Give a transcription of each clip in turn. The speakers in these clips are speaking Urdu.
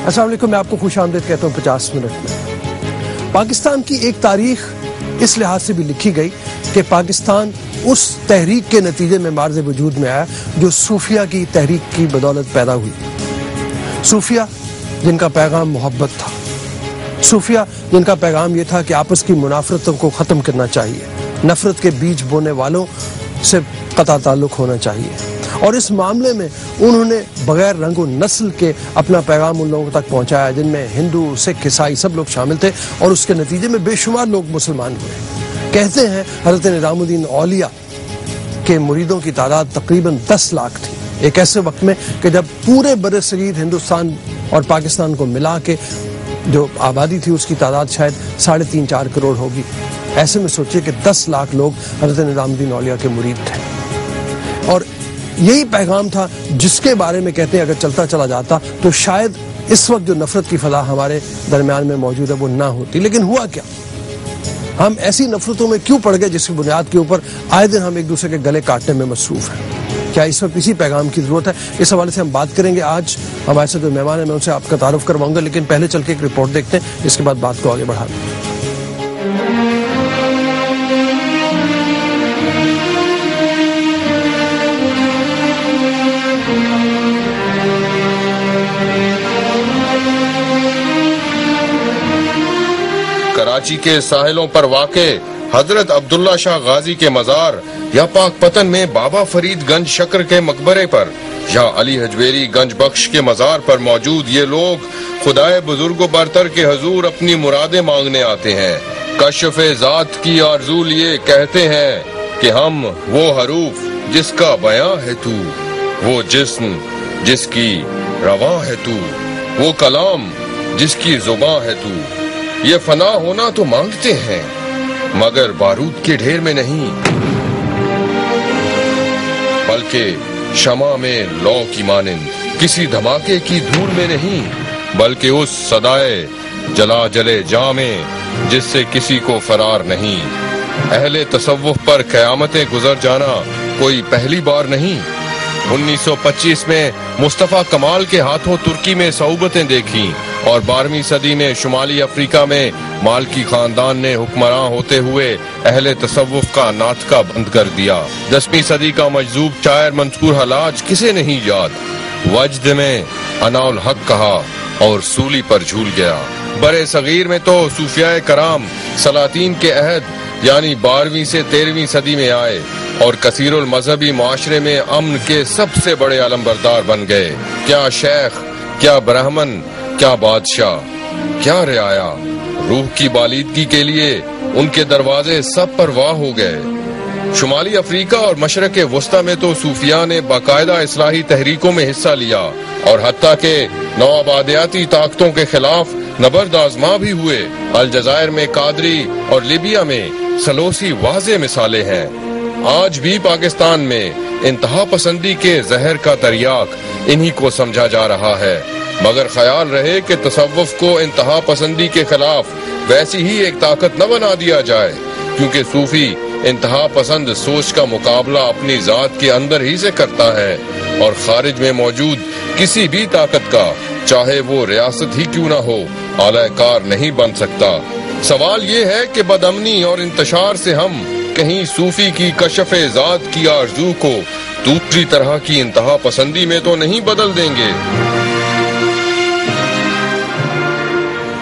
السلام علیکم، میں آپ کو خوش آمدید کہتا ہوں 50 منٹ میں۔ پاکستان کی ایک تاریخ اس لحاظ سے بھی لکھی گئی کہ پاکستان اس تحریک کے نتیجے میں معرض وجود میں آیا جو صوفیہ کی تحریک کی بدولت پیدا ہوئی۔ صوفیہ جن کا پیغام محبت تھا، صوفیہ جن کا پیغام یہ تھا کہ آپس کی منافرتوں کو ختم کرنا چاہیے، نفرت کے بیج بونے والوں سے قطع تعلق ہونا چاہیے، اور اس معاملے میں انہوں نے بغیر رنگ و نسل کے اپنا پیغام ان لوگوں تک پہنچایا، جن میں ہندو، سکھ، عیسائی سب لوگ شامل تھے، اور اس کے نتیجے میں بے شمار لوگ مسلمان ہوئے۔ کہتے ہیں حضرت نظام الدین اولیاء کے مریدوں کی تعداد تقریباً 10 لاکھ تھی، ایک ایسے وقت میں کہ جب پورے برصغیر ہندوستان اور پاکستان کو ملا کے جو آبادی تھی اس کی تعداد شاید 3.5-4 کروڑ ہوگی۔ ایسے میں سوچئے کہ 10 لاکھ لوگ حضرت نظام الدین اولیاء کے مرید تھے، اور یہی پیغام تھا جس کے بارے میں کہتے ہیں اگر چلتا چلا جاتا تو شاید اس وقت جو نفرت کی فضا ہمارے درمیان میں موجود ہے وہ نہ ہوتی۔ لیکن ہوا کیا؟ ہم ایسی نفرتوں میں کیوں پڑ گئے جس کی بنیاد کے اوپر آئے دن ہم ایک دوسرے کے گلے کاٹنے میں مصروف ہیں؟ کیا اس وقت اسی پیغام کی ضرورت ہے؟ اس حوالے سے ہم بات کریں گے۔ آج ہمارے ساتھ جو مہمان ہیں میں ان سے آپ کا تعارف کرواؤں گا، لیکن پہلے چل کے ایک رپورٹ دیکھتے ہیں، اس کے بعد بات کو آگے بڑھاتے ہیں۔ کراچی کے ساحلوں پر واقع حضرت عبداللہ شاہ غازی کے مزار، یا پاک پتن میں بابا فرید گنج شکر کے مقبرے پر، یا علی حجویری گنج بخش کے مزار پر موجود یہ لوگ خدائے بزرگ و برتر کے حضور اپنی مرادیں مانگنے آتے ہیں۔ کشف ذات کی آرزو لیے کہتے ہیں کہ ہم وہ حروف جس کا بیاں ہے تو، وہ جسم جس کی رواں ہے تو، وہ کلام جس کی زباں ہے تو، یہ فنا ہونا تو مانگتے ہیں مگر بارود کے ڈھیر میں نہیں، بلکہ شمع میں لو کی مانند کسی دھماکے کی دھول میں نہیں، بلکہ اس صدائے جلا جلے جاں میں جس سے کسی کو فرار نہیں۔ اہل تصوف پر قیامتیں گزر جانا کوئی پہلی بار نہیں۔ 1925 میں مصطفیٰ کمال کے ہاتھوں ترکی میں صعوبتیں دیکھیں، اور 12ویں صدی میں شمالی افریقہ میں مالکی خاندان نے حکمراں ہوتے ہوئے اہل تصوف کا ناطقہ بند کر دیا۔ 10ویں صدی کا مجذوب شاعر منصور حلاج کسے نہیں یاد، وجد میں انا الحق کہا اور سولی پر جھول گیا۔ برے صغیر میں تو صوفیاء کرام سلاطین کے عہد یعنی 12ویں سے 13ویں صدی میں آئے، اور کثیر المذہبی معاشرے میں امن کے سب سے بڑے علمبردار بن گئے۔ کیا شیخ، کیا برہمن، کیا بادشاہ، کیا رعایا، روح کی بالیدگی کے لیے ان کے دروازے سب پر واہ ہو گئے۔ شمالی افریقہ اور مشرق وسطی میں تو صوفیاء نے باقاعدہ اصلاحی تحریکوں میں حصہ لیا، اور حتیٰ کہ نوآبادیاتی طاقتوں کے خلاف نبرد آزما بھی ہوئے۔ الجزائر میں قادری اور لیبیا میں سلوسی واضح مثالیں ہیں۔ آج بھی پاکستان میں انتہا پسندی کے زہر کا تریاک انہی کو سمجھا جا رہا ہے، مگر خیال رہے کہ تصوف کو انتہا پسندی کے خلاف ویسی ہی ایک طاقت نہ بنا دیا جائے، کیونکہ صوفی انتہا پسند سوچ کا مقابلہ اپنی ذات کے اندر ہی سے کرتا ہے، اور خارج میں موجود کسی بھی طاقت کا، چاہے وہ ریاست ہی کیوں نہ ہو، اعلی کار نہیں بن سکتا۔ سوال یہ ہے کہ بدامنی اور انتشار سے ہم کہیں صوفی کی کشف ذات کی آرزو کو دوسری طرح کی انتہا پسندی میں تو نہیں بدل دیں گے؟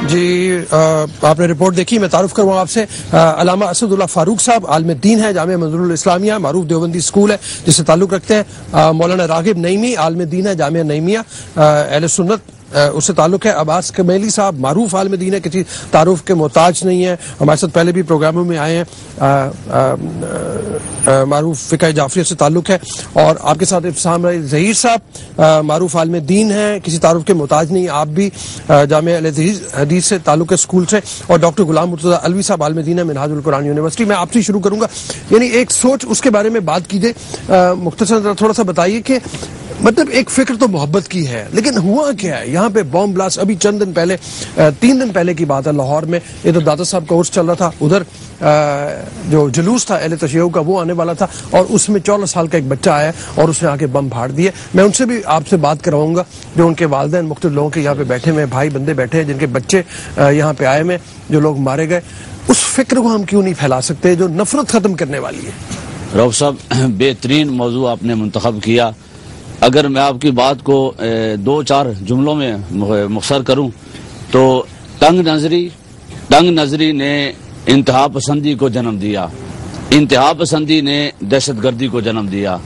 جی آپ نے رپورٹ دیکھی، میں تعارف کرواؤں آپ سے علامہ اسد اللہ فاروق صاحب، عالم دین ہے، جامعہ منظور الاسلامیہ معروف دیوبندی اسکول ہے جس سے تعلق رکھتے ہیں۔ مولانا راغب نعیمی عالم دین ہے، جامعہ نعیمیہ اہل سنت اس سے تعلق ہے۔ عباس کمیلی صاحب معروف عالم دین ہے، کسی تعارف کے محتاج نہیں ہے، ہمارے ساتھ پہلے بھی پروگراموں میں آئے ہیں، معروف فقہ جعفریہ سے تعلق ہے۔ اور آپ کے ساتھ ابتسام ظہیر صاحب معروف عالم دین ہے، کسی تعارف کے محتاج نہیں، آپ بھی جامعہ اہل حدیث سے تعلق ہے اسکول سے۔ اور ڈاکٹر غلام مرتضیٰ الوی صاحب عالم دین ہے، منہاج القرآن یونیورسٹی۔ میں آپ سے شروع کروں گا، یعنی ایک سوچ اس کے بارے میں بات کیجیے، مختصر تھوڑا سا بتائیے کہ مطلب ایک فکر تو محبت کی ہے، لیکن ہوا کیا ہے یہاں پہ بام بلاسٹ؟ ابھی چند دن پہلے 3 دن پہلے کی بات ہے، لاہور میں یہ تو داتا صاحب کا عرس چل رہا تھا، ادھر جو جلوس تھا اہل تشیع کا وہ آنے والا تھا، اور اس میں 14 سال کا ایک بچہ آیا اور اس نے آ کے بم پھاڑ دیے. میں ان سے بھی آپ سے بات کرواؤں گا جو ان کے والدین مختلف لوگوں کے یہاں پہ بیٹھے ہوئے بھائی بندے بیٹھے ہیں جن کے بچے یہاں پہ آئے ہوئے، جو لوگ مارے گئے. اس فکر کو ہم کیوں نہیں پھیلا سکتے جو نفرت ختم کرنے والی ہے؟ رؤف صاحب بہترین موضوع آپ نے منتخب کیا. اگر میں آپ کی بات کو 2-4 جملوں میں مختصر کروں تو تنگ نظری نے انتہا پسندی کو جنم دیا، انتہا پسندی نے دہشت گردی کو جنم دیا.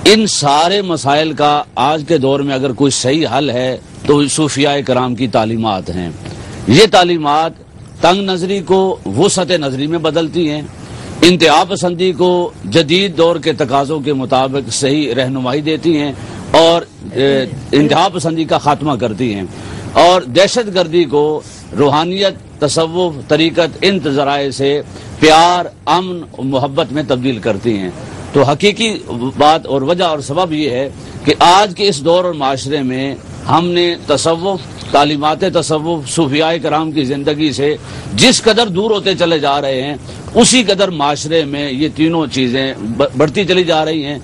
ان سارے مسائل کا آج کے دور میں اگر کوئی صحیح حل ہے تو صوفیاء کرام کی تعلیمات ہیں. یہ تعلیمات تنگ نظری کو وسعت نظری میں بدلتی ہیں، انتہا پسندی کو جدید دور کے تقاضوں کے مطابق صحیح رہنمائی دیتی ہیں اور انتہا پسندی کا خاتمہ کرتی ہیں، اور دہشت گردی کو روحانیت، تصوف، طریقت، ان ذرائع سے پیار، امن اور محبت میں تبدیل کرتی ہیں. تو حقیقی بات اور وجہ اور سبب یہ ہے کہ آج کے اس دور اور معاشرے میں ہم نے تصوف، تعلیمات تصوف، صوفیاء کرام کی زندگی سے جس قدر دور ہوتے چلے جا رہے ہیں اسی قدر معاشرے میں یہ تینوں چیزیں بڑھتی چلی جا رہی ہیں.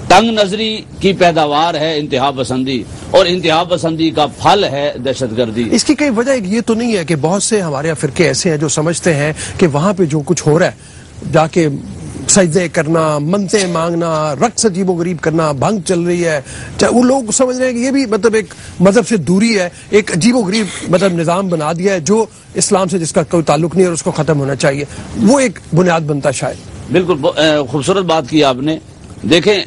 تنگ نظری کی پیداوار ہے انتہا پسندی، اور انتہا پسندی کا پھل ہے دہشت گردی. اس کی کئی وجہ یہ تو نہیں ہے کہ بہت سے ہمارے فرقے ایسے ہیں جو سمجھتے ہیں کہ وہاں پہ جو کچھ ہو رہا ہے جا کے سجدے کرنا، منتیں مانگنا، رقص عجیب و غریب کرنا، بھنگ چل رہی ہے، وہ لوگ سمجھ رہے ہیں کہ یہ بھی مطلب ایک مذہب سے دوری ہے، ایک عجیب و غریب مطلب نظام بنا دیا ہے جو اسلام سے جس کا کوئی تعلق نہیں اور اس کو ختم ہونا چاہیے. وہ ایک بنیاد بنتا شاید. بالکل خوبصورت بات کی آپ نے. دیکھیں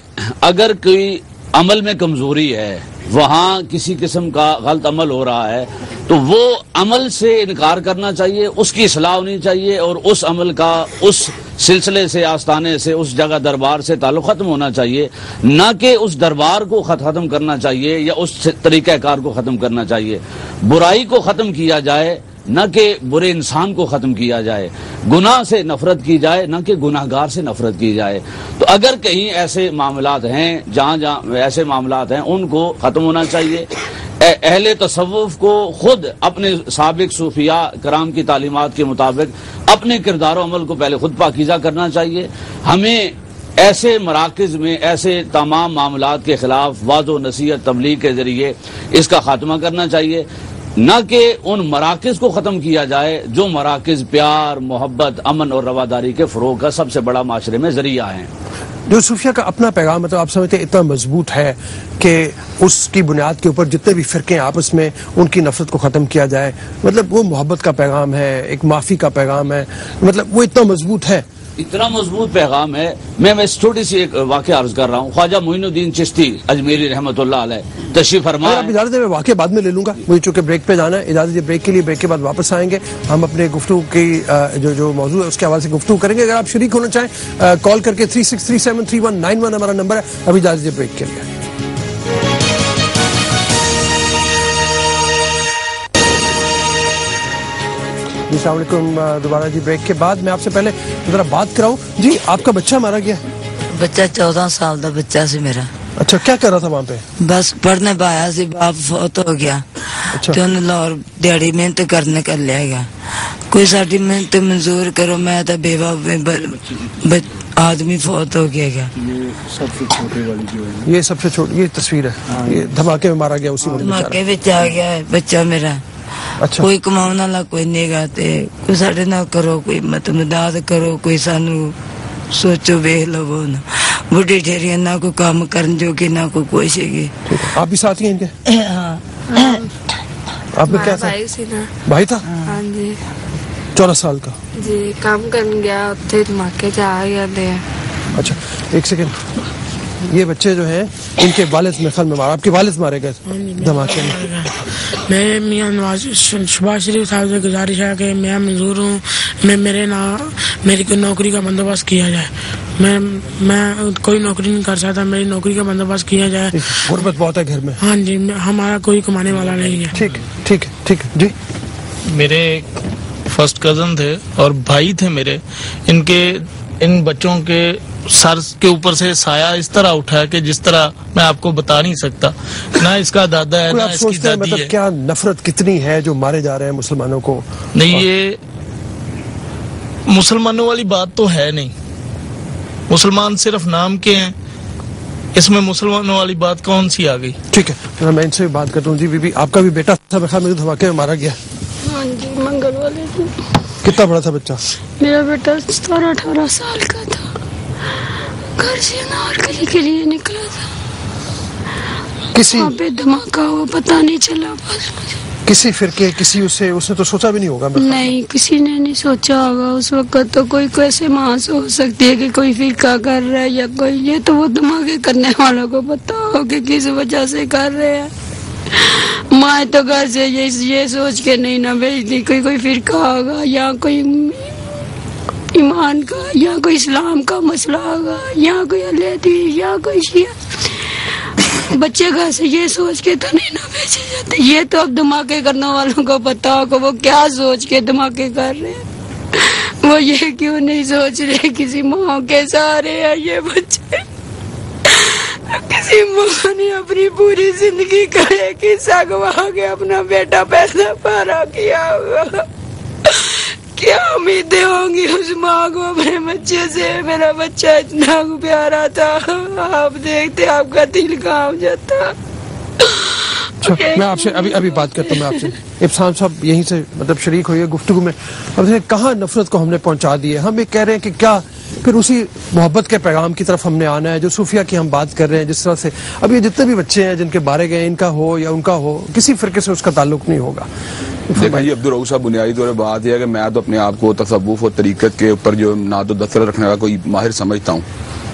اگر کوئی عمل میں کمزوری ہے، وہاں کسی قسم کا غلط عمل ہو رہا ہے تو وہ عمل سے انکار کرنا چاہیے، اس کی اصلاح ہونی چاہیے، اور اس عمل کا اس سلسلے سے، آستانے سے، اس جگہ دربار سے تعلق ختم ہونا چاہیے، نہ کہ اس دربار کو ختم کرنا چاہیے یا اس طریقہ کار کو ختم کرنا چاہیے. برائی کو ختم کیا جائے نہ کہ برے انسان کو ختم کیا جائے، گناہ سے نفرت کی جائے نہ کہ گناہ گار سے نفرت کی جائے. تو اگر کہیں ایسے معاملات ہیں جہاں ایسے معاملات ہیں ان کو ختم ہونا چاہیے. اہل تصوف کو خود اپنے سابق صوفیاء کرام کی تعلیمات کے مطابق اپنے کردار و عمل کو پہلے خود پاکیزہ کرنا چاہیے. ہمیں ایسے مراکز میں ایسے تمام معاملات کے خلاف واضح و نصیحت تبلیغ کے ذریعے اس کا خاتمہ کرنا چاہیے، نہ کہ ان مراکز کو ختم کیا جائے جو مراکز پیار، محبت، امن اور رواداری کے فروغ کا سب سے بڑا معاشرے میں ذریعہ ہیں. جو صوفیہ کا اپنا پیغام مطلب آپ سمجھتے ہیں اتنا مضبوط ہے کہ اس کی بنیاد کے اوپر جتنے بھی فرقے آپس میں ان کی نفرت کو ختم کیا جائے، مطلب وہ محبت کا پیغام ہے، ایک معافی کا پیغام ہے، مطلب وہ اتنا مضبوط ہے، اتنا مضبوط پیغام ہے. میں چھوٹی سی ایک واقعہ عرض کر رہا ہوں. خواجہ معین الدین چشتی اجمیری رحمۃ اللہ علیہ تشریف فرما. آپ اجازت دیں میں واقعہ بعد میں لے لوں گا، مجھے چونکہ بریک پہ جانا ہے. اجازت بریک کے لیے، بریک کے بعد واپس آئیں گے. ہم اپنے گفتگو کی جو موضوع ہے اس کے حوالے سے گفتگو کریں گے. اگر آپ شریک ہونا چاہیں کال کر کے 36373191 ہمارا نمبر ہے. ابھی اجازت بریک کے لیے. جی السلام علیکم. دوبارہ جی بریک کے بعد میں آپ سے پہلے ذرا بات کراؤں. جی آپ کا بچہ مارا گیا؟ بچہ 14 سال کا بچہ سی میرا. اچھا کیا کر رہا تھا وہاں پہ؟ بس پڑھنے پایا سی، باپ فوت ہو گیا. اچھا لاہور دیہڑی محنت کرنے کر لیا گیا. کوئی ساری محنت منظور کرو، میں تو بیوہ آدمی فوت ہو گیا. سب سے چھوٹے والی جو ہے یہ سب سے چھوٹی یہ تصویر ہے، یہ دھماکے میں مارا گیا اسی وقت. دھماکے وچ آ گیا ہے بچہ میرا. اچھا کوئی کماؤن والا کوئی نہیں گاتے، کوئی ساڈے نہ کرو، کوئی مدد کرو، کوئی سانو سوچو ویخ لو. بڑھی ٹھہری نہ کوئی کام کرن جو کہ نہ کوئی کوشش کی. آپ بھی ساتھی ہیں ان کے؟ ہاں آپ کا کیا تھا؟ بھائی تھا؟ ہاں جی 14 سال کا. جی کام کرن گیا اتنے دھماکے چ آ گئے. اچھا ایک سیکنڈ. یہ بچے جو ہیں ان کے والد میں خیال میں مارا، آپ کے والد مارے گئے دھماکے میں. میں میاں نواز شباز شریف صاحب سے گزارش ہے کہ میں منظور ہوں، میری کوئی نوکری کا بندوبست کیا جائے. میں کوئی نوکری نہیں کر سکتا، میری نوکری کا بندوبست کیا جائے. غربت بہت ہے گھر میں. ہاں جی ہمارا کوئی کمانے والا نہیں ہے. ٹھیک ٹھیک ٹھیک. جی میرے فرسٹ کزن تھے اور بھائی تھے میرے. ان کے ان بچوں کے سر کے اوپر سے سایہ اس طرح اٹھا ہے کہ جس طرح میں آپ کو بتا نہیں سکتا. نہ اس کا دادا ہے نہ اس کی دادی ہے. کیا نفرت کتنی ہے جو مارے جا رہے ہیں مسلمانوں کو؟ نہیں، یہ مسلمانوں والی بات تو ہے نہیں. مسلمان صرف نام کے ہیں، اس میں مسلمانوں والی بات کون سی آ گئی؟ ٹھیک ہے، میں ان سے بات کرتا ہوں. جی بی بی، آپ کا بھی بیٹا تھا میرے دھماکے میں مارا گیا؟ ہاں جی، منگل والے دن. کتنا بڑا تھا بچہ؟ میرا بیٹا 17-18 سال کا تھا. گھر سے نارکلی کے لیے نکلا تھا. کسی وہاں پہ دھماکہ ہوا، پتہ نہیں چلا. بس مجھے کسی فرقے اس نے تو سوچا بھی نہیں ہوگا. نہیں، کسی نے نہیں سوچا ہوگا اس وقت. تو کوئی کیسے محسوس ہو سکتی ہے کہ کوئی فرقہ کر رہا ہے یا کوئی. یہ تو وہ دھماکے کرنے والوں کو پتا ہو کہ کس وجہ سے کر رہے ہیں. ماں تو گھر سے یہ سوچ کے نہیں نہ بھیجتی کوئی فرقہ ہوگا یا کوئی ایمان کا یا کوئی اسلام کا مسئلہ ہوگا یا کوئی علیحدی یا کوئی شیعہ. بچے گھر سے یہ سوچ کے تو نہیں نہ بھیجے جاتے. یہ تو اب دھماکے کرنے والوں کو پتا ہو کہ وہ کیا سوچ کے دھماکے کر رہے ہیں. وہ یہ کیوں نہیں سوچ رہے کسی ماں کے سارے ہیں یہ بچے. کسی ماں نے اپنی پوری زندگی کا ایک حصہ گوا کے اپنا بیٹا پیدا پارا کیا ہوگا. کیا امیدیں ہوں گی اس ماں کو اپنے بچے سے؟ میرا بچہ اتنا پیارا تھا، آپ دیکھتے آپ کا دل کام جاتا. میں آپ سے ابھی بات کرتا ہوں. میں آپ سے ابسام صاحب یہیں سے مطلب شریک ہوئے گفتگو میں. اب کہاں نفرت کو ہم نے پہنچا دی ہے. ہم یہ کہہ رہے ہیں کہ کیا پھر اسی محبت کے پیغام کی طرف ہم نے آنا ہے جو صوفیہ کی ہم بات کر رہے ہیں. جس طرح سے اب یہ جتنے بھی بچے ہیں جن کے بارے گئے، ان کا ہو یا ان کا ہو، کسی فرقے سے اس کا تعلق نہیں ہوگا. دیکھیں جی عبدالرؤوف صاحب، بنیادی طور پر بات یہ ہے کہ میں تو اپنے آپ کو تصوف اور طریقت کے اوپر جو ناد و دستر رکھنے کا کوئی ماہر سمجھتا ہوں،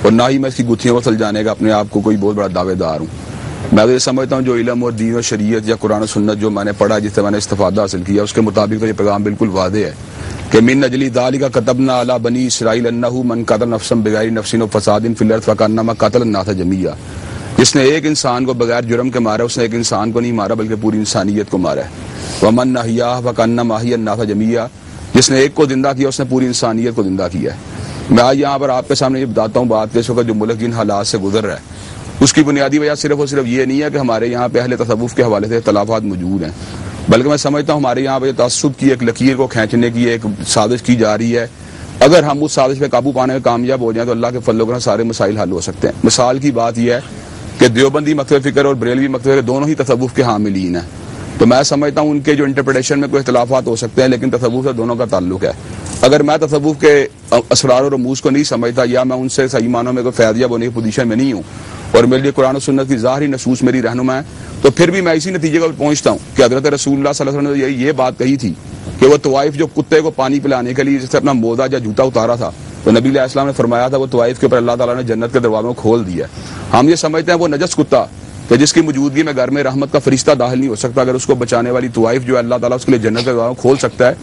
اور نہ ہی میں اس کی گتھیوں پر سلجھانے کا اپنے آپ کو کوئی بہت بڑا دعوے دار ہوں. میں تو یہ سمجھتا ہوں جو علم اور دین اور شریعت یا قرآن و سنت جو میں نے پڑھا، جس سے میں نے استفادہ حاصل کیا، اس کے مطابق تو یہ پیغام بالکل واضح ہے کہ من اجلی ذالک کتبنا علی بنی اسرائیل انہ من قتل نفسا بغیر نفس وفساد فی الارض فکانما قتل الناس جمیعا. جس نے ایک انسان کو بغیر جرم کے مارا، اس نے ایک انسان کو نہیں مارا بلکہ پوری انسانیت کو مارا ہے. ومن احیاہ فکانما احیا الناس جمیعا. جس نے ایک کو زندہ کیا، اس نے پوری انسانیت کو زندہ کیا ہے. میں آج یہاں پر آپ کے سامنے یہ بتاتا ہوں بات کہ اس وقت جو ملک جن حالات سے گزر رہا ہے، اس کی بنیادی وجہ صرف اور صرف یہ نہیں ہے کہ ہمارے یہاں پہ اہل تصوف کے حوالے سے اختلافات موجود ہیں، بلکہ میں سمجھتا ہوں ہمارے یہاں پہ تعصب کی ایک لکیر کو کھینچنے کی ایک سازش کی جا رہی ہے. اگر ہم اس سازش پہ قابو پانے میں کامیاب ہو جائیں تو اللہ کے فضل و کرم سارے مسائل حل ہو سکتے ہیں. مثال کی بات یہ ہے کہ دیوبندی مکتب فکر اور بریلوی مکتب فکر دونوں ہی تصوف کے حاملین ہیں. تو میں سمجھتا ہوں ان کے جو انٹرپریٹیشن میں کوئی اختلافات ہو سکتے ہیں، لیکن تصوف سے دونوں کا تعلق ہے. اگر میں تصوف کے اسرار اور رموز کو نہیں سمجھتا یا میں ان سے صحیح معنوں میں کوئی فیض یاب ہونے کی پوزیشن میں نہیں ہوں اور میرے لیے قرآن و سنت کی ظاہری نصوص میری رہنما ہے، تو پھر بھی میں اسی نتیجے پر پہنچتا ہوں کہ حضرت رسول اللہ صلی اللہ علیہ وسلم نے یہ بات کہی تھی کہ وہ طوائف جو کتے کو پانی پلانے کے لیے جس سے اپنا موزہ یا جوتا اتارا تھا، تو نبی علیہ السلام نے فرمایا تھا وہ طوائف کے اوپر اللہ تعالیٰ نے جنت کے دروازوں کو کھول دیا. ہم یہ سمجھتے ہیں وہ نجس کتا کہ جس کی موجودگی میں گھر میں رحمت کا فرشتہ داخل نہیں ہو سکتا، اگر اس کو بچانے والی طوائف جو ہے اللہ تعالیٰ اس کے لیے جنت کے دروازوں کو کھول سکتا ہے،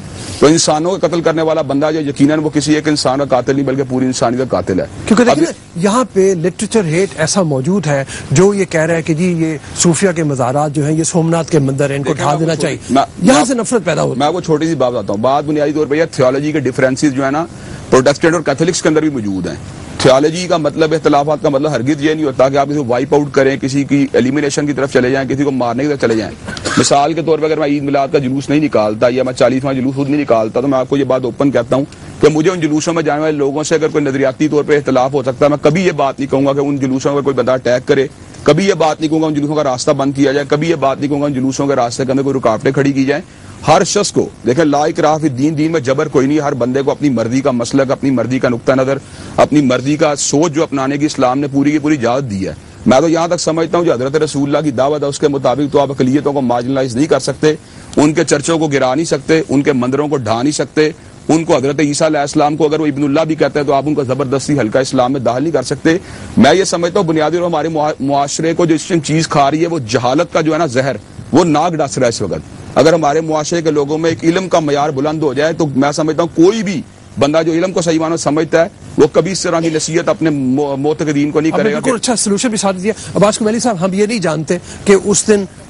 تو انسانوں کو قتل کرنے والا بندہ جو یقیناً وہ کسی ایک انسان کا قاتل نہیں بلکہ پوری انسانیت کا قاتل ہے. کیونکہ دیکھیں یہاں پہ لٹریچر ہیٹ ایسا موجود ہے جو یہ کہہ رہا ہے کہ جی یہ صوفیہ کے مزارات جو ہیں یہ سومناتھ کے مندر ہیں، ان کو ڈھا دینا چاہیے. یہاں سے نفرت پیدا ہوتی ہے. میں وہ چھوٹی سی بات بتاتا ہوں. بات بنیادی طور پہ یہ تھیولوجی کے ڈفرینسز جو ہے نا پروٹیسٹنٹ اور کیتھولکس کے اندر بھی موجود ہیں. تھیولوجی کا مطلب اختلافات کا مطلب ہرگز یہ نہیں ہوتا کہ آپ اسے وائپ آؤٹ کریں، کسی کی ایلیمینیشن کی طرف چلے جائیں، کسی کو مارنے کی طرف چلے جائیں. مثال کے طور پہ اگر میں عید میلاد کا جلوس نہیں نکالتا یا میں 40واں جلوس خود نہیں نکالتا تو میں آپ کو یہ بات اوپن کہتا ہوں کہ مجھے ان جلوسوں میں جانے والے لوگوں سے اگر کوئی نظریاتی طور پہ اختلاف ہو سکتا ہے، میں کبھی یہ بات نہیں کہوں گا کہ ان جلوسوں میں کوئی بندہ اٹیک کرے، کبھی یہ بات نہیں کہوں گا ان جلوسوں کا راستہ بند کیا جائے، کبھی یہ بات نہیں کہوں گا ان جلوسوں کے راستے کے اندر کوئی رکاوٹیں کھڑی کی جائیں. ہر شخص کو دیکھیں لا اکراہ فی الدین، دین میں جبر کوئی نہیں. ہر بندے کو اپنی مرضی کا مسلک، اپنی مرضی کا نقطہ نظر، اپنی مرضی کا سوچ جو اپنانے کی اسلام نے پوری کی پوری اجازت دی ہے. میں تو یہاں تک سمجھتا ہوں جو حضرت رسول اللہ کی دعوت ہے اس کے مطابق تو آپ اقلیتوں کو مارجنلائز نہیں کر سکتے، ان کے چرچوں کو گرا نہیں سکتے، ان کے مندروں کو ڈھا نہیں سکتے. ان کو حضرت عیسیٰ علیہ السلام کو اگر وہ ابن اللہ بھی کہتے ہیں تو آپ ان کو زبردستی حلقہ اسلام میں داخل نہیں کر سکتے. میں یہ سمجھتا ہوں بنیادی طور پر ہمارے معاشرے کو جو اس ٹائم چیز کھا رہی ہے وہ جہالت کا جو ہے نا زہر، وہ ناک ڈس رہا ہے اس وقت. اگر ہمارے معاشرے کے لوگوں میں ایک علم کا معیار بلند ہو جائے تو میں سمجھتا ہوں کوئی بھی بندہ جو علم کو صحیح معنوں سمجھتا ہے وہ کبھی اس طرح کی نصیحت اپنے معتقدین کو نہیں کرے گا. بالکل اچھا سلوشن بھی ساتھ دیا. عباس کمیلی صاحب، ہم یہ نہیں جانتے کہ اس دن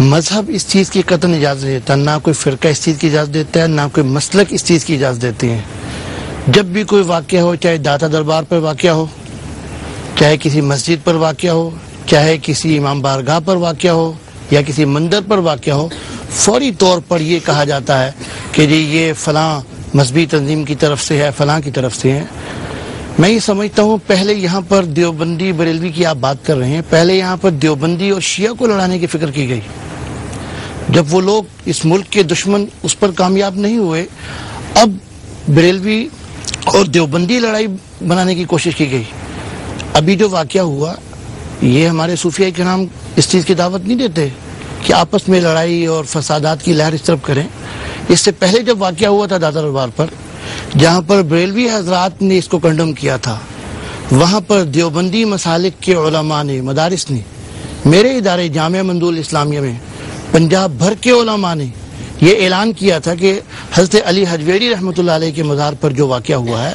مذہب اس چیز کی قطعاً اجازت دیتا ہے، نہ کوئی فرقہ اس چیز کی اجازت دیتا ہے، نہ کوئی مسلک اس چیز کی اجازت دیتے ہیں۔ جب بھی کوئی واقعہ ہو، چاہے داتا دربار پر واقعہ ہو، چاہے کسی مسجد پر واقعہ ہو، چاہے کسی امام بارگاہ پر واقعہ ہو یا کسی مندر پر واقعہ ہو، فوری طور پر یہ کہا جاتا ہے کہ جی یہ فلاں مذہبی تنظیم کی طرف سے ہے، فلاں کی طرف سے ہے۔ میں یہ سمجھتا ہوں پہلے یہاں پر دیوبندی بریلوی کی آپ بات کر رہے ہیں، پہلے یہاں پر دیوبندی اور شیعہ کو لڑانے کی فکر کی گئی۔ جب وہ لوگ اس ملک کے دشمن اس پر کامیاب نہیں ہوئے، اب بریلوی اور دیوبندی لڑائی بنانے کی کوشش کی گئی۔ ابھی جو واقعہ ہوا، یہ ہمارے صوفیہ کرام اس چیز کی دعوت نہیں دیتے کہ آپس میں لڑائی اور فسادات کی لہر اس طرف کریں۔ اس سے پہلے جب واقعہ ہوا تھا داتا دربار پر، جہاں پر بریلوی حضرات نے اس کو کنڈم کیا تھا، وہاں پر دیوبندی مسالک کے علماء نے، مدارس نے، میرے ادارے جامعہ مندول اسلامیہ میں پنجاب بھر کے علماء نے یہ اعلان کیا تھا کہ حضرت علی حجویری رحمۃ اللہ علیہ کے مزار پر جو واقعہ ہوا ہے،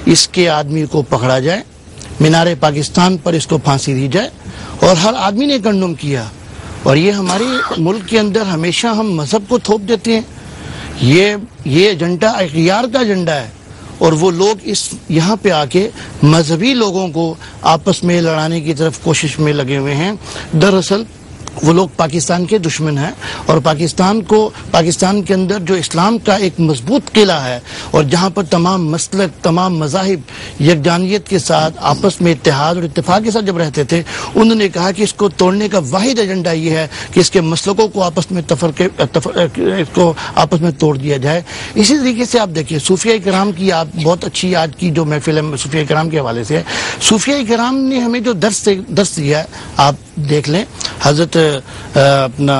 اس کے آدمی کو پکڑا جائے، مینار پاکستان پر اس کو پھانسی دی جائے، اور ہر آدمی نے کنڈم کیا۔ اور یہ ہمارے ملک کے اندر ہمیشہ ہم مذہب کو تھوپ دیتے ہیں، یہ ایجنڈا اغیار کا ایجنڈا ہے، اور وہ لوگ یہاں پہ آ کے مذہبی لوگوں کو آپس میں لڑانے کی طرف کوشش میں لگے ہوئے ہیں۔ دراصل وہ لوگ پاکستان کے دشمن ہیں، اور پاکستان کے اندر جو اسلام کا ایک مضبوط قلعہ ہے، اور جہاں پر تمام مسلک، تمام مذاہب یکجانیت کے ساتھ آپس میں اتحاد اور اتفاق کے ساتھ جب رہتے تھے، انہوں نے کہا کہ اس کو توڑنے کا واحد ایجنڈا یہ ہے کہ اس کے مسلکوں کو آپس میں آپس میں توڑ دیا جائے۔ اسی طریقے سے آپ دیکھیے صوفیہ کرام کی، آپ بہت اچھی آج کی جو محفل ہے صوفیہ کرام کے حوالے سے ہے، صوفیہ کرام نے ہمیں جو درس دیا ہے، آپ دیکھ لیں، حضرت اپنا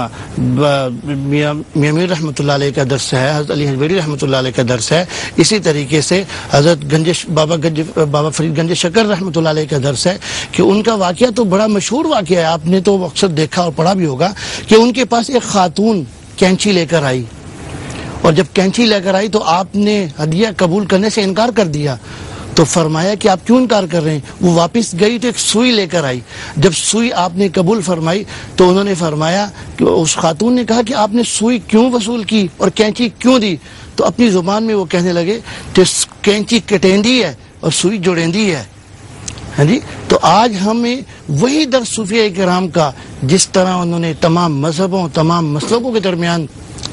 میاں میر رحمۃ اللہ علیہ کا درس ہے، حضرت علی حجویری رحمۃ اللہ علیہ کا درس ہے، اسی طریقے سے حضرت بابا فرید گنج شکر رحمۃ اللہ علیہ کا درس ہے، کہ ان کا واقعہ تو بڑا مشہور واقعہ ہے، آپ نے تو اکثر دیکھا اور پڑھا بھی ہوگا، کہ ان کے پاس ایک خاتون کینچی لے کر آئی، اور جب کینچی لے کر آئی تو آپ نے ہدیہ قبول کرنے سے انکار کر دیا، تو فرمایا کہ آپ کیوں انکار کر رہے ہیں؟ وہ واپس گئی تو ایک سوئی لے کر آئی، جب سوئی آپ نے قبول فرمائی تو انہوں نے فرمایا کہ اس خاتون نے کہا کہ آپ نے سوئی کیوں وصول کی اور کینچی کیوں دی؟ تو اپنی زبان میں وہ کہنے لگے کہ کینچی کٹیندی ہے اور سوئی جوڑیندی ہے۔ ہاں جی، تو آج ہمیں وہی درس صوفیہ کرام کا، جس طرح انہوں نے تمام مذہبوں، تمام مسلکوں کے درمیان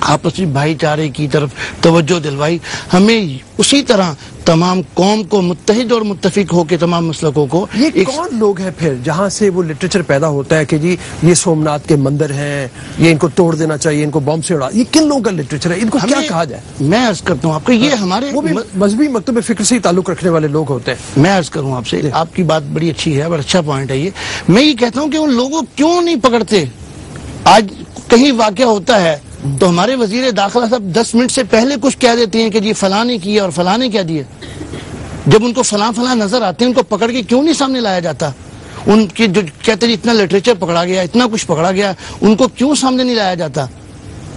آپسی بھائی چارے کی طرف توجہ دلوائی، ہمیں اسی طرح تمام قوم کو متحد اور متفق ہو کے تمام مسلکوں کو۔ یہ کون لوگ ہیں پھر جہاں سے وہ لٹریچر پیدا ہوتا ہے کہ جی یہ سومناتھ کے مندر ہیں، یہ ان کو توڑ دینا چاہیے، ان کو بم سے اڑا، یہ کن لوگوں کا لٹریچر ہے؟ ان کو کیا کہا جائے؟ میں عرض کرتا ہوں آپ کو، یہ ہمارے وہ بھی مذہبی مکتب فکر سے تعلق رکھنے والے لوگ ہوتے ہیں۔ میں عرض کروں آپ سے، آپ کی بات بڑی اچھی ہے، بڑا اچھا پوائنٹ ہے یہ۔ میں یہ کہتا ہوں کہ ان لوگوں کیوں نہیں پکڑتے؟ آج کہیں واقعہ ہوتا ہے تو ہمارے وزیر داخلہ صاحب 10 منٹ سے پہلے کچھ کہہ دیتے ہیں کہ جی فلاں نے کیا اور فلاں نے کیا دیا۔ جب ان کو فلاں نظر آتے ہیں، ان کو پکڑ کے کیوں نہیں سامنے لایا جاتا؟ ان کے جو کہتے ہیں اتنا لٹریچر پکڑا گیا، اتنا کچھ پکڑا گیا، ان کو کیوں سامنے نہیں لایا جاتا؟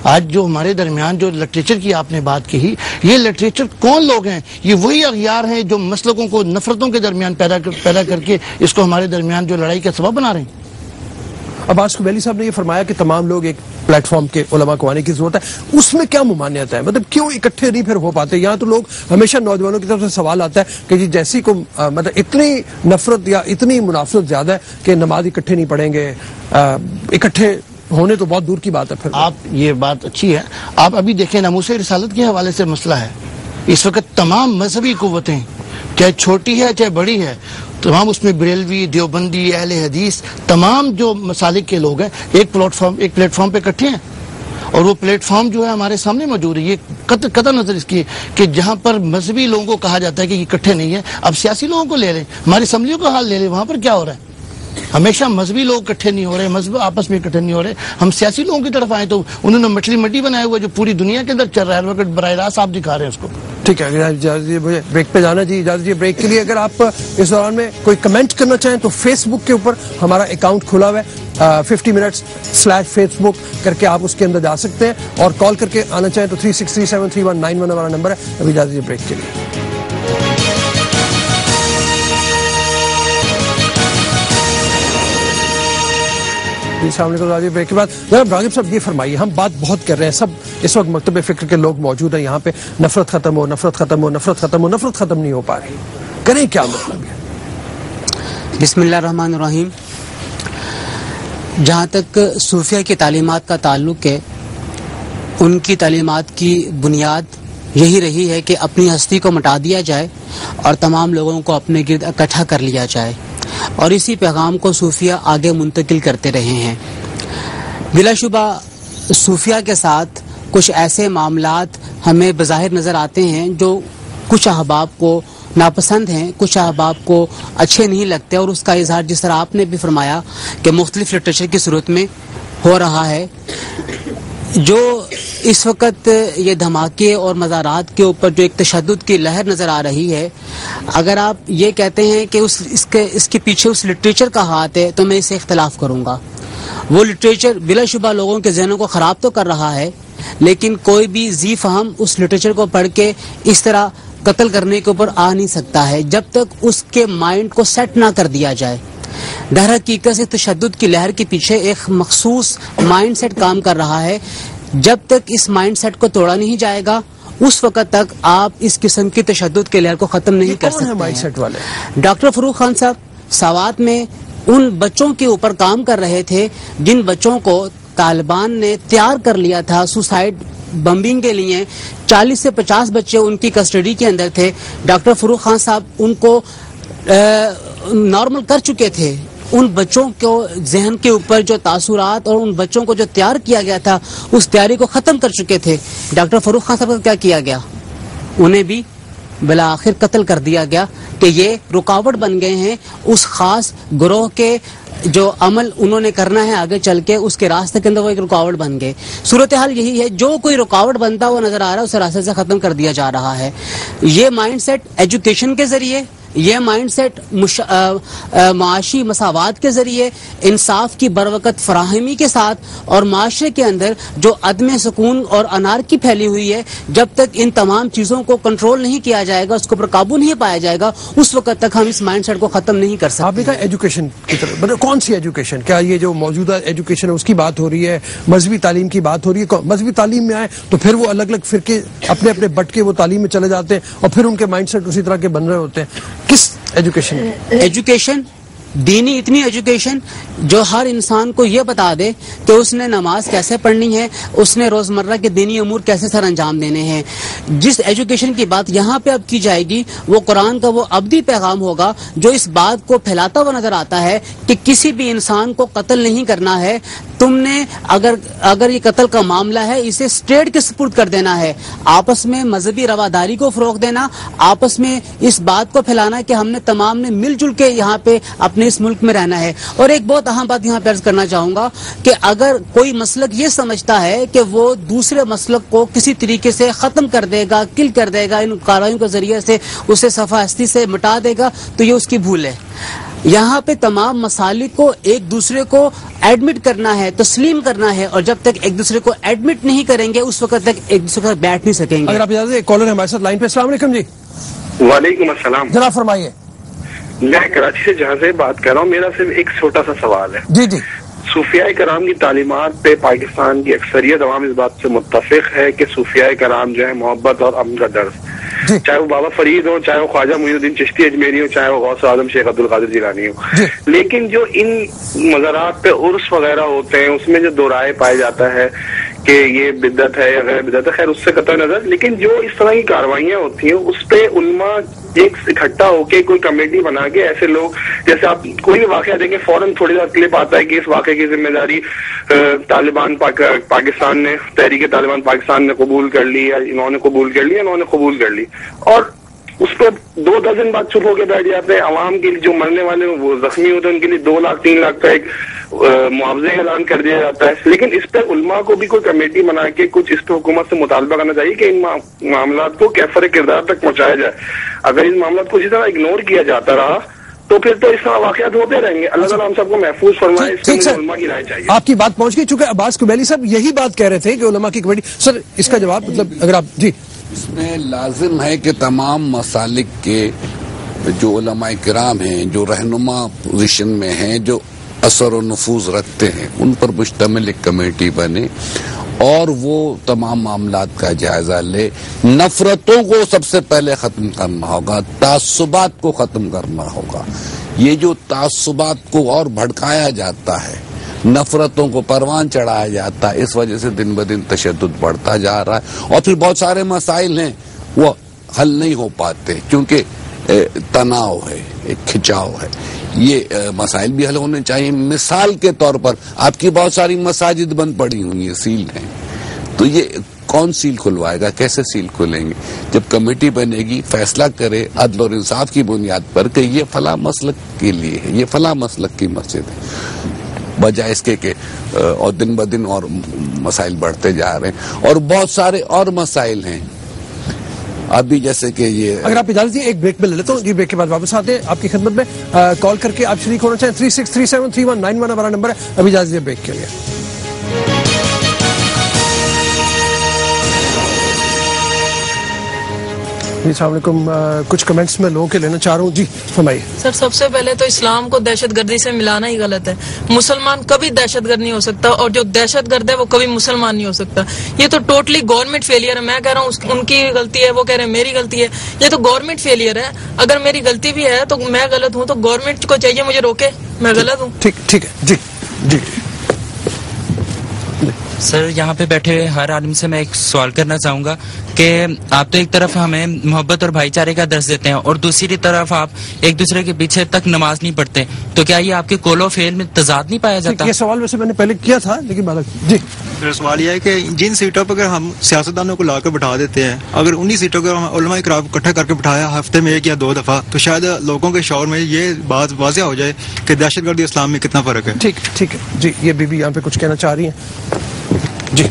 آج جو ہمارے درمیان جو لٹریچر کی آپ نے بات کہی، یہ لٹریچر کون لوگ ہیں؟ یہ وہی اغیار ہیں جو مسلکوں کو نفرتوں کے درمیان پیدا کر کے اس کو ہمارے درمیان جو لڑائی کا سبب بنا رہے ہیں۔ عباس قبیلی صاحب نے یہ فرمایا کہ تمام لوگ ایک پلیٹ فارم کے علماء کو آنے کی ضرورت ہے، اس میں کیا ممانعت ہے؟ مطلب کیوں اکٹھے نہیں پھر ہو پاتے؟ یہاں تو لوگ ہمیشہ نوجوانوں کی طرف سے سوال آتا ہے کہ جی جیسی کو مطلب اتنی نفرت یا اتنی منافرت زیادہ ہے کہ نماز اکٹھے نہیں پڑھیں گے، اکٹھے ہونے تو بہت دور کی بات ہے۔ پھر آپ یہ بات اچھی ہے، آپ ابھی دیکھیں ناموس رسالت کے حوالے سے مسئلہ ہے، اس وقت تمام مذہبی قوتیں چاہے چھوٹی ہے چاہے بڑی ہے، تمام اس میں بریلوی، دیوبندی، اہل حدیث، تمام جو مسالک کے لوگ ہیں ایک پلیٹ فارم پہ اکٹھے ہیں، اور وہ پلیٹ فارم جو ہے ہمارے سامنے موجود ہے۔ یہ قطع نظر اس کی کہ جہاں پر مذہبی لوگوں کو کہا جاتا ہے کہ یہ اکٹھے نہیں ہے، اب سیاسی لوگوں کو لے لیں، ہماری اسمبلیوں کا حال لے لیں، وہاں پر کیا ہو رہا ہے؟ ہمیشہ مذہبی لوگ اکٹھے نہیں ہو رہے، مذہب آپس میں اکٹھے نہیں ہو رہے، ہم سیاسی لوگوں کی طرف آئے تو انہوں نے مچھلی منڈی بنایا ہوا جو پوری دنیا کے اندر چل رہا ہے، ہر وقت براہ راست آپ دکھا رہے ہیں اس کو۔ ٹھیک ہے، مجھے بریک پہ جانا جی، اجازت دیجیے بریک کے لیے۔ اگر آپ اس دوران میں کوئی کمنٹ کرنا چاہیں تو فیس بک کے اوپر ہمارا اکاؤنٹ کھلا ہوا ہے، 50 minutes/Facebook کر کے آپ اس کے اندر جا سکتے ہیں، اور کال کر کے آنا چاہیں تو 36373191 ہمارا نمبر ہے۔ ابھی اجازت دیجیے بریک کے لیے۔ السلام علیکم. بریک کے بعد جناب راغب صاحب یہ فرمائیے, ہم بات بہت کر رہے ہیں, سب اس وقت مکتب فکر کے لوگ موجود ہیں یہاں پہ, نفرت ختم ہو, نفرت ختم ہو, نفرت ختم ہو, نفرت ختم نہیں ہو پا رہی, کریں کیا مطلب ہے؟ بسم اللہ الرحمن الرحیم. جہاں تک صوفیہ کی تعلیمات کا تعلق ہے, ان کی تعلیمات کی بنیاد یہی رہی ہے کہ اپنی ہستی کو مٹا دیا جائے اور تمام لوگوں کو اپنے گرد اکٹھا کر لیا جائے, اور اسی پیغام کو صوفیہ آگے منتقل کرتے رہے ہیں. بلا شبہ صوفیہ کے ساتھ کچھ ایسے معاملات ہمیں بظاہر نظر آتے ہیں جو کچھ احباب کو ناپسند ہیں, کچھ احباب کو اچھے نہیں لگتے, اور اس کا اظہار جس طرح آپ نے بھی فرمایا کہ مختلف لٹریچر کی صورت میں ہو رہا ہے. جو اس وقت یہ دھماکے اور مزارات کے اوپر جو ایک تشدد کی لہر نظر آ رہی ہے, اگر آپ یہ کہتے ہیں کہ اس کے پیچھے اس لٹریچر کا ہاتھ ہے تو میں اسے اختلاف کروں گا. وہ لٹریچر بلا شبہ لوگوں کے ذہنوں کو خراب تو کر رہا ہے, لیکن کوئی بھی ذی فہم اس لٹریچر کو پڑھ کے اس طرح قتل کرنے کے اوپر آ نہیں سکتا ہے جب تک اس کے مائنڈ کو سیٹ نہ کر دیا جائے. در حقیقت سے تشدد کی لہر کے پیچھے ایک مخصوص مائنڈ سیٹ کام کر رہا ہے. جب تک اس مائنڈ سیٹ کو توڑا نہیں جائے گا اس وقت تک آپ اس قسم کی تشدد کی لہر کو ختم نہیں کر سکتے. ڈاکٹر فروخ خان صاحب سوات میں ان بچوں کے اوپر کام کر رہے تھے جن بچوں کو طالبان نے تیار کر لیا تھا سوسائڈ بمبنگ کے لیے. 40 سے 50 بچے ان کی کسٹڈی کے اندر تھے. ڈاکٹر فروخ خان صاحب ان کو نارمل کر چکے تھے. ان بچوں کو ذہن کے اوپر جو تاثرات اور ان بچوں کو جو تیار کیا گیا تھا اس تیاری کو ختم کر چکے تھے. ڈاکٹر فروخ خان صاحب کا کیا کیا گیا؟ انہیں بھی بالآخر قتل کر دیا گیا کہ یہ رکاوٹ بن گئے ہیں اس خاص گروہ کے جو عمل انہوں نے کرنا ہے آگے چل کے اس کے راستے کے اندر, وہ ایک رکاوٹ بن گئے. صورتحال یہی ہے, جو کوئی رکاوٹ بنتا ہوا نظر آ رہا ہے اسے راستے سے ختم کر دیا جا رہا ہے. یہ مائنڈ سیٹ ایجوکیشن کے ذریعے, یہ مائنڈ سیٹ معاشی مساوات کے ذریعے, انصاف کی بروقت فراہمی کے ساتھ, اور معاشرے کے اندر جو عدم سکون اور انارکی پھیلی ہوئی ہے, جب تک ان تمام چیزوں کو کنٹرول نہیں کیا جائے گا, اس کو پر قابو نہیں پایا جائے گا, اس وقت تک ہم اس مائنڈ سیٹ کو ختم نہیں کر سکتے. آپ نے کہا ایجوکیشن کی طرف, کون سی ایجوکیشن؟ کیا یہ جو موجودہ ایجوکیشن ہے اس کی بات ہو رہی ہے, مذہبی تعلیم کی بات ہو رہی ہے؟ مذہبی تعلیم میں آئے تو پھر وہ الگ الگ فرقے اپنے اپنے بٹ کے وہ تعلیم میں چلے جاتے ہیں اور پھر ان کے مائنڈ سیٹ اسی طرح کے بن رہے ہوتے ہیں. کس ایجوکیشن دینی اتنی ایجوکیشن جو ہر انسان کو یہ بتا دے کہ اس نے نماز کیسے پڑھنی ہے, اس نے روزمرہ کے دینی امور کیسے سر انجام دینے ہیں. جس ایجوکیشن کی بات یہاں پہ اب کی جائے گی وہ قرآن کا وہ ابدی پیغام ہوگا جو اس بات کو پھیلاتا ہوا نظر آتا ہے کہ کسی بھی انسان کو قتل نہیں کرنا ہے. تم نے اگر یہ قتل کا معاملہ ہے اسے اسٹیٹ کے سپرد کر دینا ہے. آپس میں مذہبی رواداری کو فروغ دینا, آپس میں اس بات کو پھیلانا کہ ہم نے تمام نے مل جل کے یہاں پہ اپنے اس ملک میں رہنا ہے. اور ایک بہت اہم بات یہاں پہ عرض کرنا چاہوں گا کہ اگر کوئی مسلک یہ سمجھتا ہے کہ وہ دوسرے مسلک کو کسی طریقے سے ختم کر دے گا, کل کر دے گا, ان کارروائیوں کے ذریعے سے اسے صفحہ ہستی سے مٹا دے گا, تو یہ اس کی بھول ہے. یہاں پہ تمام مسالک کو ایک دوسرے کو ایڈمٹ کرنا ہے, تسلیم کرنا ہے, اور جب تک ایک دوسرے کو ایڈمٹ نہیں کریں گے اس وقت تک ایک دوسرے کے ساتھ بیٹھ نہیں سکیں گے. اگر آپ اجازت, ایک کالر ہے ہمارے ساتھ لائن پہ. السلام علیکم جی. وعلیکم السلام. جناب فرمائیے. میں کراچی سے جہاں سے بات کر رہا ہوں. میرا صرف ایک چھوٹا سا سوال ہے. جی جی. صوفیاء کرام کی تعلیمات پہ پاکستان کی اکثریت عوام اس بات سے متفق ہے کہ صوفیاء کرام جو ہے محبت اور امن کا درس, چاہے وہ بابا فرید ہو, چاہے وہ خواجہ معین الدین چشتی اجمیری ہو, چاہے وہ غوث اعظم شیخ عبد القادر جیلانی ہو. لیکن جو ان مزارات پہ عرس وغیرہ ہوتے ہیں اس میں جو دو رائے پایا جاتا ہے کہ یہ بدعت ہے یا غیر بدعت ہے, خیر اس سے قطع نظر, لیکن جو اس طرح کی کاروائیاں ہوتی ہیں اس پہ علماء ایک اکٹھا ہو کے کوئی کمیٹی بنا کے, ایسے لوگ جیسے آپ کوئی بھی واقعہ دیکھیں فوراً تھوڑی دیر کلپ آتا ہے کہ اس واقعے کی ذمہ داری طالبان پاکستان نے, تحریک طالبان پاکستان نے قبول کر لی, یا انہوں نے قبول کر لی, انہوں نے قبول کر لی, اور اس پہ 2 درجن بعد چپ ہو کے بیٹھ جاتے ہیں. عوام کے لیے جو مرنے والے وہ زخمی ہوتے ہیں ان کے لیے 2 لاکھ 3 لاکھ کا ایک معاوضے اعلان کر دیا جاتا ہے. لیکن اس پہ علماء کو بھی کوئی کمیٹی بنا کے کچھ اس پہ حکومت سے مطالبہ کرنا چاہیے کہ ان معاملات کو کیفر کردار تک پہنچایا جائے. اگر ان معاملات کو اسی طرح اگنور کیا جاتا رہا تو پھر تو اس طرح واقعات ہوتے رہیں گے. اللہ تعالیٰ ہم سب کو محفوظ فرمائے. اس کے علماء کی رائے چاہیے. آپ کی بات پہنچ گئی. چونکہ عباس قبیلی صاحب یہی بات کہہ رہے تھے کہ علماء کی کمیٹی, سر اس کا جواب مطلب اگر آپ جی. اس میں لازم ہے کہ تمام مسالک کے جو علماء کرام ہیں, جو رہنما پوزیشن میں ہیں, جو اثر و نفوذ رکھتے ہیں ان پر مشتمل ایک کمیٹی بنے اور وہ تمام معاملات کا جائزہ لے. نفرتوں کو سب سے پہلے ختم کرنا ہوگا, تعصبات کو ختم کرنا ہوگا. یہ جو تعصبات کو اور بھڑکایا جاتا ہے, نفرتوں کو پروان چڑھایا جاتا ہے, اس وجہ سے دن بدن تشدد بڑھتا جا رہا ہے. اور پھر بہت سارے مسائل ہیں وہ حل نہیں ہو پاتے کیونکہ تناؤ ہے, ایک کھچاؤ ہے. یہ مسائل بھی حل ہونے چاہیے. مثال کے طور پر آپ کی بہت ساری مساجد بند پڑی ہوئی ہیں, سیل ہیں, تو یہ کون سیل کھلوائے گا, کیسے سیل کھولیں گے؟ جب کمیٹی بنے گی فیصلہ کرے عدل اور انصاف کی بنیاد پر کہ یہ فلاں مسلک کے لیے ہے, یہ فلاں مسلک کی مسجد ہے, بجائے اس کے کہ اور دن بدن اور مسائل بڑھتے جا رہے ہیں. اور بہت سارے اور مسائل ہیں ابھی, جیسے کہ یہ, اگر آپ اجازت دیں ایک بریک میں لے لیتا ہوں, بریک کے بعد واپس آتے ہیں آپ کی خدمت میں. کال کر کے آپ شریک ہونا چاہیں 36373191 ہمارا نمبر ہے. ابھی اجازت دیں بریک کے لیے. جی السلام علیکم. کچھ کمنٹس میں لوگوں کے لینا چاہ رہا ہوں. جی فرمائیے. سر سب سے پہلے تو اسلام کو دہشت گردی سے ملانا ہی غلط ہے. مسلمان کبھی دہشت گرد نہیں ہو سکتا اور جو دہشت گرد ہے وہ کبھی مسلمان نہیں ہو سکتا. یہ تو ٹوٹلی گورنمنٹ فیلئر ہے. میں کہہ رہا ہوں ان کی غلطی ہے, وہ کہہ رہے ہیں میری غلطی ہے. یہ تو گورنمنٹ فیلئر ہے. اگر میری غلطی بھی ہے تو میں غلط ہوں تو گورنمنٹ کو چاہیے مجھے روکے, میں غلط ہوں. ٹھیک ہے. جی جی سر یہاں پہ بیٹھے ہوئے ہر آدمی سے میں ایک سوال کرنا چاہوں گا کہ آپ تو ایک طرف ہمیں محبت اور بھائی چارے کا درس دیتے ہیں اور دوسری طرف آپ ایک دوسرے کے پیچھے تک نماز نہیں پڑھتے, تو کیا یہ آپ کے قول و فعل میں تضاد نہیں پایا جاتا؟ یہ سوال ویسے میں نے پہلے کیا تھا لیکن جی میرا سوال یہ ہے کہ جن سیٹوں پر اگر ہم سیاستدانوں کو لا کر بٹھا دیتے ہیں, اگر انہی سیٹوں کو علماء کرام اکٹھا کر کے بٹھایا ہفتے میں 1 یا 2 دفعہ, تو شاید لوگوں کے شعور میں یہ بات واضح ہو جائے کہ دہشت گردی اسلام میں کتنا فرق ہے. ٹھیک ہے. جی یہ بی بی یہاں پہ کچھ کہنا چاہ رہی ہیں. جی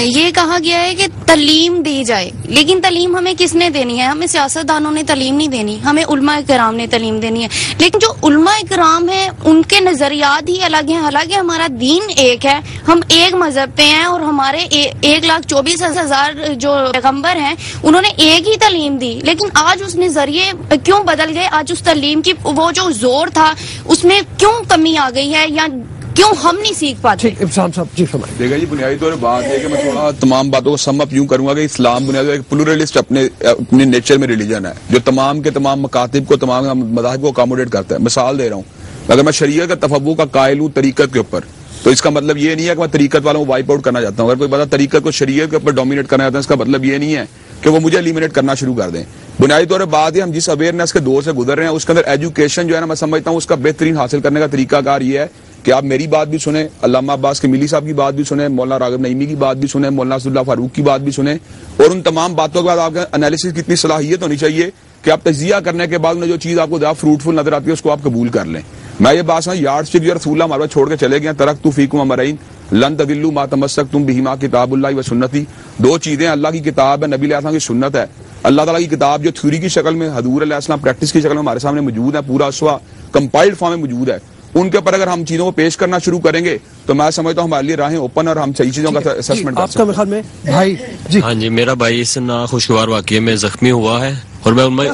یہ کہا گیا ہے کہ تعلیم دی جائے, لیکن تعلیم ہمیں کس نے دینی ہے؟ ہمیں سیاستدانوں نے تعلیم نہیں دینی, ہمیں علماء کرام نے تعلیم دینی ہے. لیکن جو علماء کرام ہیں ان کے نظریات ہی الگ ہیں. حالانکہ ہمارا دین ایک ہے, ہم ایک مذہب پہ ہیں اور ہمارے 1,24,000 جو پیغمبر ہیں انہوں نے ایک ہی تعلیم دی, لیکن آج اس نظریے کیوں بدل گئے؟ آج اس تعلیم کی وہ جو زور تھا اس میں کیوں کمی آ گئی ہے یا کیوں ہم نہیں سیکھ پاتے؟ دیکھا جی, بنیادی طور پر بات ہے کہ میں تھوڑا تمام باتوں کو سم اپ یوں کروں گا کہ اسلام بنیادی طور پر ایک پلورلسٹ اپنے نیچر میں ریلیجن ہے جو تمام کے تمام مکاتب کو, تمام مذاہب کو اکاموڈیٹ کرتا ہے. مثال دے رہا ہوں, اگر میں شریعت کا تفوع کا قائل ہوں طریقت کے اوپر, تو اس کا مطلب یہ نہیں ہے کہ میں طریقت والوں کو وائپ آؤٹ کرنا چاہتا ہوں. اگر کوئی بندہ طریقت کو شریعت کے اوپر ڈومینیٹ کرنا چاہتا ہے, اس کا مطلب یہ نہیں ہے کہ وہ مجھے ایلیمینیٹ کرنا شروع کر دیں. بنیادی طور پر بات ہے ہم جس اویئرنیس کے دور سے گزر رہے ہیں اس کے اندر ایجوکیشن جو ہے نا, میں سمجھتا ہوں اس کا بہترین حاصل کرنے کا طریقہ کار یہ ہے کہ آپ میری بات بھی سنیں, علامہ عباس کے ملی صاحب کی بات بھی سنیں, مولانا راغب نعیمی کی بات بھی سنیں, مولانا اسد اللہ فاروق کی بات بھی سنیں, اور ان تمام باتوں کے بعد آپ کا انالیسس کی اتنی صلاحیت ہونی چاہیے کہ آپ تجزیہ کرنے کے بعد جو چیز آپ کو زیادہ فروٹفل نظر آتی ہے اس کو آپ قبول کر لیں. میں یہ بات سمجھ یارڈ اسٹک جو رسول اللہ ہمارے چھوڑ کے چلے گئے, ترکت فیکم امرین لن تضلوا ما تمسکتم بہما کتاب اللہ و سنتی. 2 چیزیں, اللہ کی کتاب ہے, نبی علیہ السلام کی سنت ہے. اللہ تعالیٰ کی کتاب جو تھیوری کی شکل میں, حضور علیہ السلام پریکٹس کی شکل میں ہمارے سامنے موجود ہے, پورا اسوا کمپائلڈ فارم میں موجود ہے. ان کے اوپر اگر ہم چیزوں کو پیش کرنا شروع کریں گے تو میں سمجھتا ہوں ہمارے لیے راہیں اوپن اور ہم صحیح چیزوں کا اسسمنٹ کر سکتے ہیں. آپ کا خیال میں بھائی جی؟ ہاں جی, میرا بھائی اس ناخوشگوار واقعے میں زخمی ہوا ہے اور میں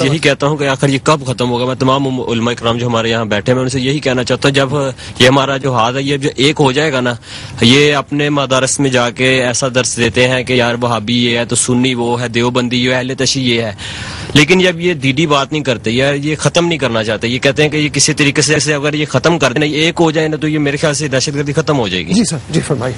یہی کہتا ہوں کہ آخر یہ کب ختم ہوگا. میں تمام علماء کرام جو ہمارے یہاں بیٹھے ہیں ان سے یہی کہنا چاہتا ہوں, جب یہ ہمارا جو ہاتھ ہے یہ جو ایک ہو جائے گا نا, یہ اپنے مدارس میں جا کے ایسا درس دیتے ہیں کہ یار وہابی یہ ہے تو سنی وہ ہے, دیوبندی یہ ہے, اہل تشیع یہ ہے, لیکن جب یہ دیدی بات نہیں کرتے یا یہ ختم نہیں کرنا چاہتے, یہ کہتے ہیں کہ یہ کسی طریقے سے اگر یہ ختم کر دیں, ایک ہو جائے نا, تو یہ میرے خیال سے دہشت گردی ختم ہو جائے گی. جی سر, جی فرمائیں.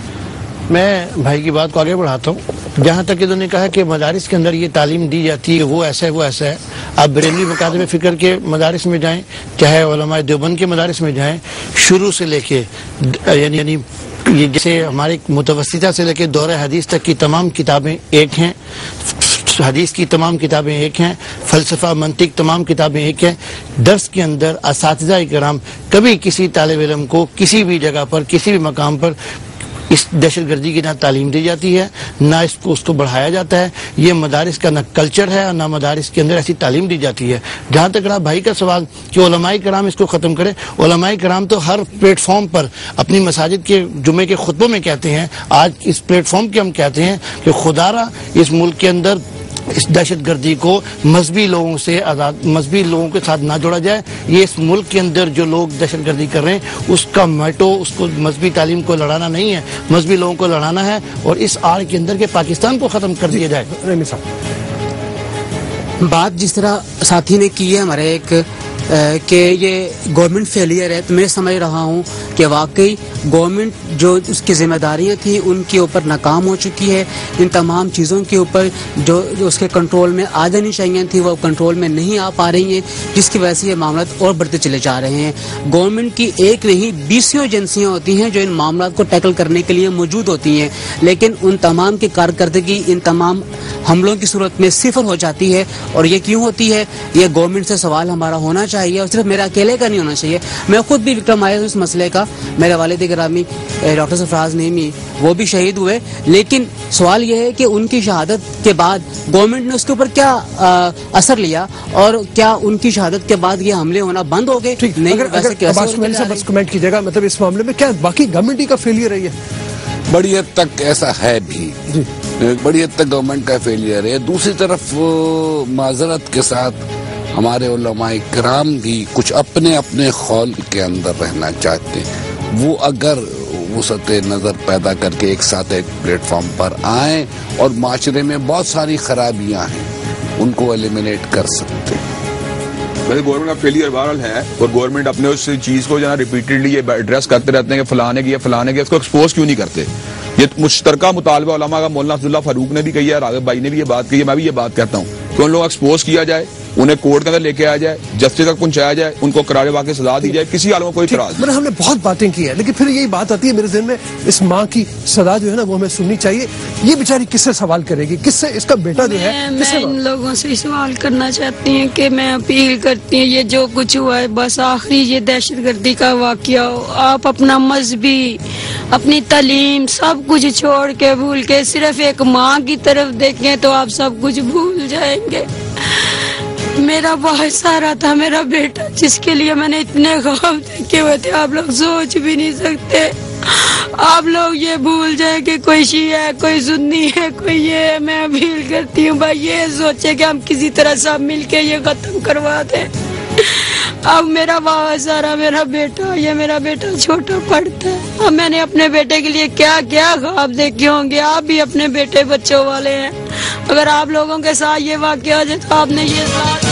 میں بھائی کی بات کو آگے بڑھاتا ہوں. جہاں تک انہوں نے کہا کہ مدارس کے اندر یہ تعلیم دی جاتی ہے وہ ایسا ہے وہ ایسا ہے, آپ بریلوی مکاتب فکر کے مدارس میں جائیں, چاہے علماء دیوبند کے مدارس میں جائیں, شروع سے لے کے یعنی یہ جیسے ہمارے متوسطہ سے لے کے دورہ حدیث تک کی تمام کتابیں ایک ہیں, حدیث کی تمام کتابیں ایک ہیں, فلسفہ منطق تمام کتابیں ایک ہیں. درس کے اندر اساتذہ کرام کبھی کسی طالب علم کو کسی بھی جگہ پر کسی بھی مقام پر اس دہشت گردی کی نہ تعلیم دی جاتی ہے, نہ اس کو بڑھایا جاتا ہے. یہ مدارس کا نہ کلچر ہے اور نہ مدارس کے اندر ایسی تعلیم دی جاتی ہے. جہاں تک رہا بھائی کا سوال کہ علماء کرام اس کو ختم کرے, علماء کرام تو ہر پلیٹ فارم پر اپنی مساجد کے جمعے کے خطبوں میں کہتے ہیں, آج اس پلیٹ فارم کے ہم کہتے ہیں کہ خدا را اس ملک کے اندر اس دہشت گردی کو مذہبی لوگوں سے مذہبی لوگوں کے ساتھ نہ جوڑا جائے. یہ اس ملک کے اندر جو لوگ دہشت گردی کر رہے ہیں اس کا میٹو اس کو مذہبی تعلیم کو لڑانا نہیں ہے, مذہبی لوگوں کو لڑانا ہے, اور اس آڑ کے اندر کے پاکستان کو ختم کر دیا جائے. بات جس طرح ساتھی نے کی ہے ہمارے ایک کہ یہ گورنمنٹ فیلئر ہے, تو میں سمجھ رہا ہوں کہ واقعی گورنمنٹ جو اس کی ذمہ داریاں تھیں ان کے اوپر ناکام ہو چکی ہے. ان تمام چیزوں کے اوپر جو اس کے کنٹرول میں آ جانی چاہیے تھی وہ کنٹرول میں نہیں آ پا رہی ہیں, جس کی وجہ سے یہ معاملات اور بڑھتے چلے جا رہے ہیں. گورنمنٹ کی ایک نہیں 20 ایجنسیاں ہوتی ہیں جو ان معاملات کو ٹیکل کرنے کے لیے موجود ہوتی ہیں, لیکن ان تمام کی کارکردگی ان تمام حملوں کی صورت میں صفر ہو جاتی ہے. اور یہ کیوں ہوتی ہے؟ یہ گورنمنٹ سے سوال ہمارا ہونا چاہیے, اور صرف میرا اکیلے کا نہیں ہونا چاہیے. میں خود بھی وکٹم آیا ہوں اس مسئلے کا, میرے والد گرامی ڈاکٹر سرفراز نعیمی وہ بھی شہید ہوئے, لیکن سوال یہ ہے کہ ان کی شہادت کے بعد گورنمنٹ نے اس کے اوپر کیا اثر لیا, اور کیا ان کی شہادت کے بعد یہ حملے ہونا بند ہو گئے؟ بس کمنٹ کیجیے گا, مطلب اس معاملے میں کیا باقی گورنمنٹ کا فیلئر ہے؟ بڑی حد تک ایسا ہے بھی, بڑی حد تک گورنمنٹ کا فیلئر ہے. دوسری طرف معذرت کے ساتھ ہمارے علماء کرام بھی کچھ اپنے اپنے خول کے اندر رہنا چاہتے ہیں. وہ اگر وسعت نظر پیدا کر کے ایک ساتھ ایک پلیٹ فارم پر آئیں اور معاشرے میں بہت ساری خرابیاں ہیں ان کو ایلیمینیٹ کر سکتے ہیں. ویسے گورنمنٹ کا فیلئر بہرحال ہے, اور گورنمنٹ اپنے اس چیز کو جو ہے ریپیٹڈلی یہ ایڈریس کرتے رہتے ہیں کہ فلانے کی فلانے کی, اس کو ایکسپوز کیوں نہیں کرتے؟ یہ مشترکہ مطالبہ علماء کا مولانا عبداللہ فاروق نے بھی کہی ہے, راغب بھائی نے بھی یہ بات کہی ہے, میں بھی یہ بات کہتا ہوں کہ ان لوگوں کو ایکسپوز کیا جائے, انہیں کورٹ کے اندر لے کے آیا جائے, جسٹس تک پہنچایا جائے, ان کو قرار واقع سزا دی جائے, کسی حال میں کوئی اعتراض نہیں. ہم نے بہت باتیں کی ہیں, لیکن پھر یہی بات آتی ہے میرے ذہن میں, اس ماں کی صدا جو ہے نا وہ ہمیں سننی چاہیے. یہ بیچاری کس سے سوال کرے گی, کس سے اس کا بیٹا جو ہے؟ میں ان لوگوں سے سوال کرنا چاہتی ہوں کہ میں اپیل کرتی ہوں, یہ جو کچھ ہوا ہے بس آخری یہ دہشت گردی کا واقعہ ہو, آپ اپنا مذہبی اپنی تعلیم سب کچھ چھوڑ کے بھول کے صرف ایک ماں کی طرف دیکھیں تو آپ سب کچھ بھول جائیں گے. میرا بہت سارا تھا میرا بیٹا, جس کے لیے میں نے اتنے خواب دیکھے ہوئے تھے, آپ لوگ سوچ بھی نہیں سکتے. آپ لوگ یہ بھول جائیں کہ کوئی شیعہ ہے, کوئی سنی ہے, کوئی یہ ہے. میں اپیل کرتی ہوں بھائی یہ سوچے کہ ہم کسی طرح سب مل کے یہ ختم کروا دیں. اب میرا بہت سارا میرا بیٹا, یہ میرا بیٹا چھوٹا پڑھتا ہے, اب میں نے اپنے بیٹے کے لیے کیا کیا خواب دیکھے ہوں گے. آپ بھی اپنے بیٹے بچوں والے ہیں, اگر آپ لوگوں کے ساتھ یہ واقعہ ہو جائے تو آپ نے یہ ساتھ